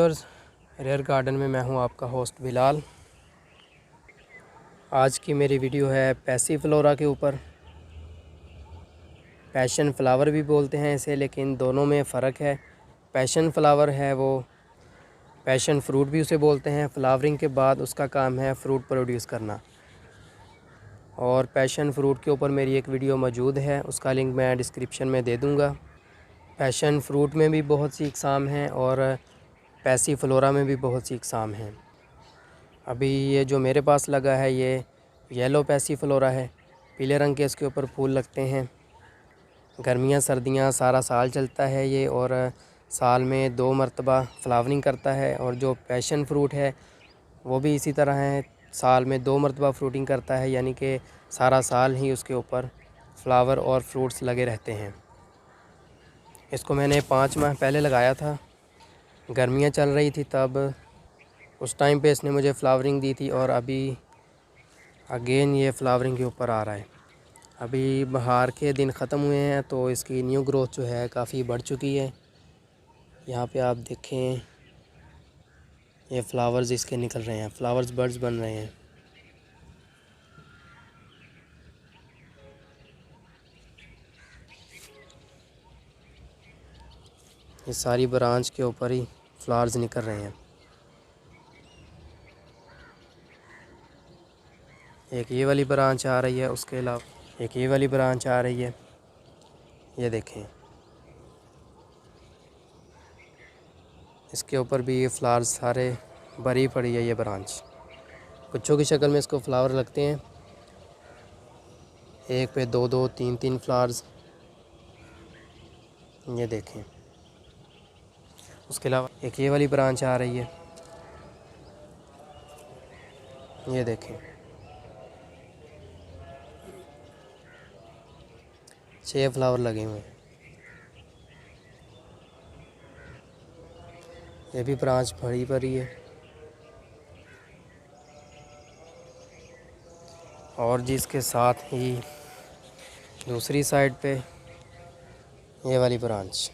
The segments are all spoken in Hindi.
व्यूअर्स, रेयर गार्डन में मैं हूं आपका होस्ट बिलाल। आज की मेरी वीडियो है पैसीफ्लोरा के ऊपर। पैशन फ्लावर भी बोलते हैं इसे, लेकिन दोनों में फ़र्क है। पैशन फ्लावर है वो, पैशन फ्रूट भी उसे बोलते हैं। फ्लावरिंग के बाद उसका काम है फ्रूट प्रोड्यूस करना। और पैशन फ्रूट के ऊपर मेरी एक वीडियो मौजूद है, उसका लिंक मैं डिस्क्रिप्शन में दे दूँगा। पैशन फ्रूट में भी बहुत सी अक़साम हैं और पैसीफ्लोरा में भी बहुत सी अक़साम हैं। अभी ये जो मेरे पास लगा है ये येलो पैसीफ्लोरा है। पीले रंग के इसके ऊपर फूल लगते हैं। गर्मियाँ सर्दियाँ सारा साल चलता है ये, और साल में 2 मरतबा फ्लावरिंग करता है। और जो पैशन फ्रूट है वो भी इसी तरह है, साल में 2 मरतबा फ्रूटिंग करता है, यानी कि सारा साल ही उसके ऊपर फ्लावर और फ्रूट्स लगे रहते हैं। इसको मैंने 5 माह पहले लगाया था, गर्मियाँ चल रही थी तब, उस टाइम पे इसने मुझे फ्लावरिंग दी थी। और अभी अगेन ये फ्लावरिंग के ऊपर आ रहा है। अभी बहार के दिन ख़त्म हुए हैं तो इसकी न्यू ग्रोथ जो है काफ़ी बढ़ चुकी है। यहाँ पे आप देखें, ये फ्लावर्स इसके निकल रहे हैं, फ्लावर्स बर्ड्स बन रहे हैं। ये सारी ब्रांच के ऊपर ही फ्लावर्स निकल रहे हैं। एक ये वाली ब्रांच आ रही है, उसके अलावा एक ये वाली ब्रांच आ रही है। ये देखें, इसके ऊपर भी ये फ्लावर्स सारे भरी पड़ी है। ये ब्रांच गुच्छों की शक्ल में इसको फ्लावर लगते हैं, एक पे 2-2, 3-3 फ्लावर्स। ये देखें, उसके अलावा एक ये वाली ब्रांच आ रही है। ये देखें, 6 फ्लावर लगे हुए हैं। ये भी ब्रांच भरी भरी है। और जिसके साथ ही दूसरी साइड पे ये वाली ब्रांच।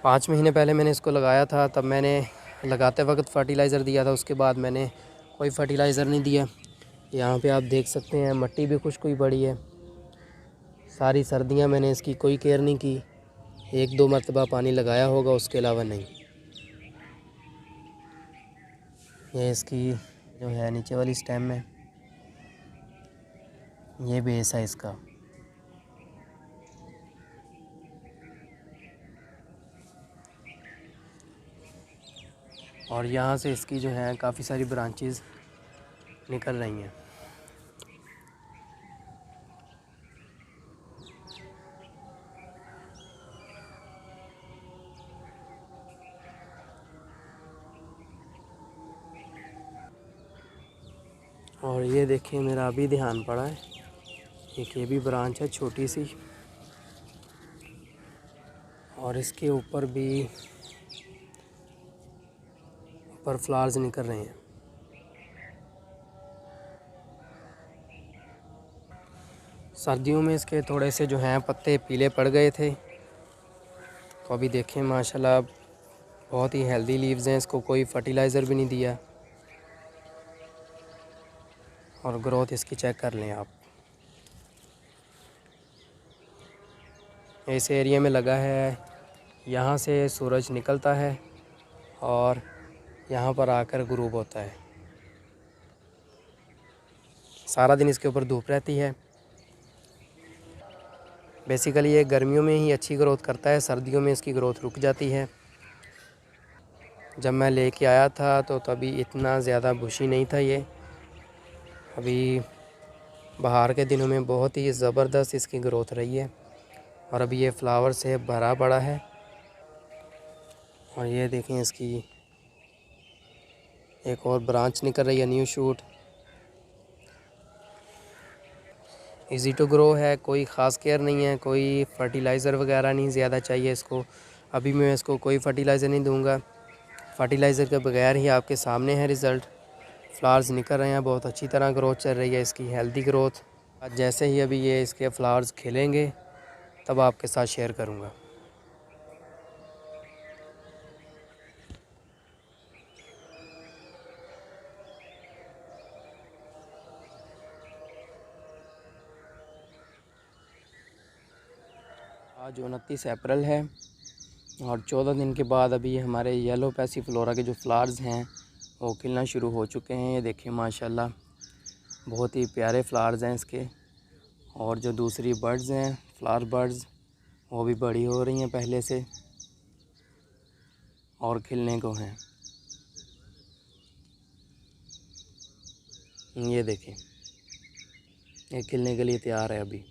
पाँच महीने पहले मैंने इसको लगाया था, तब मैंने लगाते वक्त फ़र्टिलाइज़र दिया था, उसके बाद मैंने कोई फ़र्टिलाइज़र नहीं दिया। यहाँ पे आप देख सकते हैं मिट्टी भी खुश्क हुई पड़ी है। सारी सर्दियाँ मैंने इसकी कोई केयर नहीं की, 1-2 मरतबा पानी लगाया होगा, उसके अलावा नहीं। ये इसकी जो है नीचे वाली स्टेम है, ये बेस है इसका। और यहाँ से इसकी जो है काफ़ी सारी ब्रांचेस निकल रही हैं। और ये देखिए, मेरा अभी ध्यान पड़ा है, एक ये भी ब्रांच है छोटी सी, और इसके ऊपर भी ऊपर फ्लावर्स निकल रहे हैं। सर्दियों में इसके थोड़े से जो हैं पत्ते पीले पड़ गए थे, तो अभी देखें माशाल्लाह बहुत ही हेल्दी लीव्स हैं। इसको कोई फ़र्टिलाइज़र भी नहीं दिया। और ग्रोथ इसकी चेक कर लें आप। इस एरिया में लगा है, यहाँ से सूरज निकलता है और यहाँ पर आकर गुरूब होता है। सारा दिन इसके ऊपर धूप रहती है। बेसिकली ये गर्मियों में ही अच्छी ग्रोथ करता है, सर्दियों में इसकी ग्रोथ रुक जाती है। जब मैं लेके आया था तो तभी इतना ज़्यादा बुशी नहीं था ये। अभी बहार के दिनों में बहुत ही ज़बरदस्त इसकी ग्रोथ रही है, और अभी ये फ्लावर से भरा पड़ा है। और ये देखें, इसकी एक और ब्रांच निकल रही है, new shoot. Easy to grow है, कोई ख़ास केयर नहीं है, कोई फ़र्टिलाइज़र वगैरह नहीं ज़्यादा चाहिए इसको। अभी मैं इसको कोई फ़र्टिलाइज़र नहीं दूंगा, फ़र्टिलाइज़र के बगैर ही आपके सामने है रिज़ल्ट। फ्लावर्स निकल रहे हैं, बहुत अच्छी तरह ग्रोथ चल रही है इसकी, हेल्दी ग्रोथ। जैसे ही अभी ये इसके फ्लावर्स खिलेंगे तब आपके साथ शेयर करूँगा। आज 29 अप्रैल है और 14 दिन के बाद अभी हमारे येलो पैसीफ्लोरा के जो फ्लावर्स हैं वो खिलना शुरू हो चुके हैं। ये देखिए माशाल्लाह बहुत ही प्यारे फ्लावर्स हैं इसके। और जो दूसरी बर्ड्स हैं, फ्लावर बर्ड्स, वो भी बड़ी हो रही हैं पहले से और खिलने को हैं। ये देखें, ये खिलने के लिए तैयार है अभी।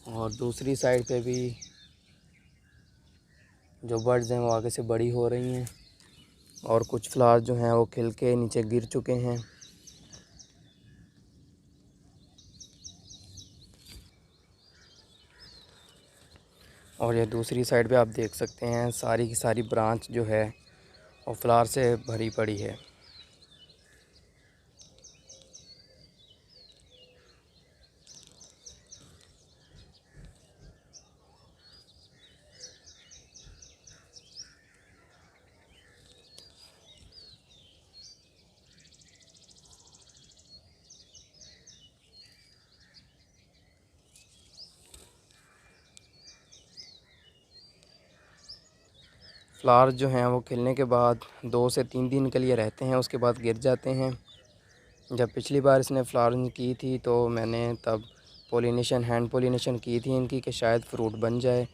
और दूसरी साइड पे भी जो बर्ड्स हैं वो आगे से बड़ी हो रही हैं और कुछ फ्लावर जो हैं वो खिल के नीचे गिर चुके हैं। और ये दूसरी साइड पे आप देख सकते हैं सारी की सारी ब्रांच जो है वो फ्लावर से भरी पड़ी है। फ्लावर जो हैं वो खिलने के बाद 2 से 3 दिन के लिए रहते हैं, उसके बाद गिर जाते हैं। जब पिछली बार इसने फ्लावरिंग की थी तो मैंने तब हैंड पोलिनेशन की थी इनकी कि शायद फ्रूट बन जाए,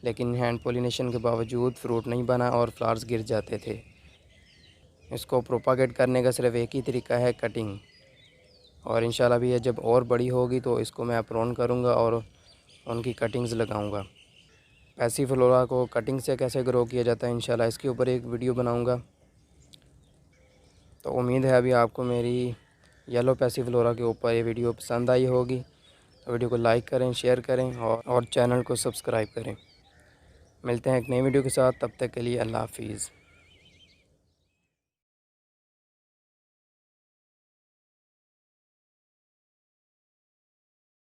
लेकिन हैंड पोलिनेशन के बावजूद फ्रूट नहीं बना और फ्लावर्स गिर जाते थे। इसको प्रोपागेट करने का सिर्फ एक ही तरीका है, कटिंग। और इंशाल्लाह भी ये जब और बड़ी होगी तो इसको मैं प्रोन करूँगा और उनकी कटिंग्स लगाऊँगा। पैसीफ्लोरा को कटिंग से कैसे ग्रो किया जाता है इंशाल्लाह इसके ऊपर एक वीडियो बनाऊँगा। तो उम्मीद है अभी आपको मेरी येलो पैसीफ्लोरा के ऊपर ये वीडियो पसंद आई होगी। तो वीडियो को लाइक करें, शेयर करें और चैनल को सब्सक्राइब करें। मिलते हैं एक नई वीडियो के साथ, तब तक के लिए अल्लाह हाफिज़।